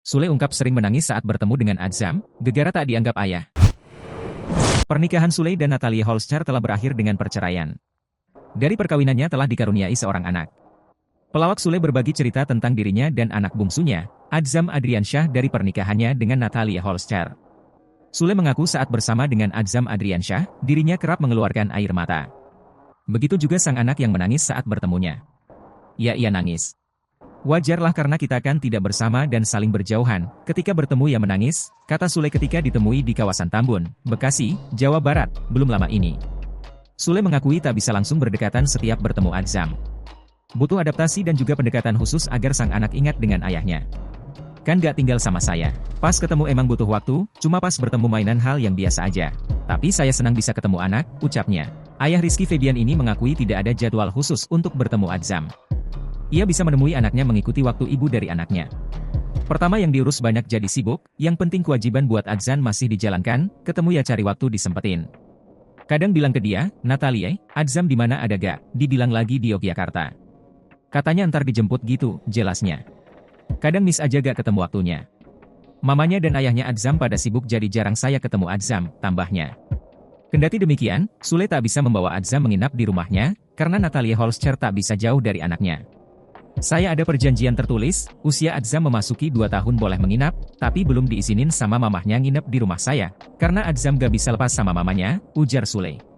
Sule ungkap sering menangis saat bertemu dengan Adzam, gegara tak dianggap ayah. Pernikahan Sule dan Natalie Holscher telah berakhir dengan perceraian. Dari perkawinannya telah dikaruniai seorang anak. Pelawak Sule berbagi cerita tentang dirinya dan anak bungsunya, Adzam Adriansyah dari pernikahannya dengan Natalie Holscher. Sule mengaku saat bersama dengan Adzam Adriansyah, dirinya kerap mengeluarkan air mata. Begitu juga sang anak yang menangis saat bertemunya. Ya, ia nangis. Wajarlah karena kita kan tidak bersama dan saling berjauhan, ketika bertemu ia menangis, kata Sule ketika ditemui di kawasan Tambun, Bekasi, Jawa Barat, belum lama ini. Sule mengakui tak bisa langsung berdekatan setiap bertemu Adzam. Butuh adaptasi dan juga pendekatan khusus agar sang anak ingat dengan ayahnya. Kan gak tinggal sama saya. Pas ketemu emang butuh waktu, cuma pas bertemu mainan hal yang biasa aja. Tapi saya senang bisa ketemu anak, ucapnya. Ayah Rizky Febian ini mengakui tidak ada jadwal khusus untuk bertemu Adzam. Ia bisa menemui anaknya mengikuti waktu ibu dari anaknya. Pertama yang diurus banyak jadi sibuk, yang penting kewajiban buat Adzam masih dijalankan, ketemu ya cari waktu disempetin. Kadang bilang ke dia, Natalie, Adzam di mana ada gak? Dibilang lagi di Yogyakarta. Katanya ntar dijemput gitu, jelasnya. Kadang miss aja gak ketemu waktunya. Mamanya dan ayahnya Adzam pada sibuk jadi jarang saya ketemu Adzam, tambahnya. Kendati demikian, Sule tak bisa membawa Adzam menginap di rumahnya, karena Natalie Holscher tak bisa jauh dari anaknya. Saya ada perjanjian tertulis, usia Adzam memasuki 2 tahun boleh menginap, tapi belum diizinin sama mamahnya nginep di rumah saya, karena Adzam gak bisa lepas sama mamanya, ujar Sule.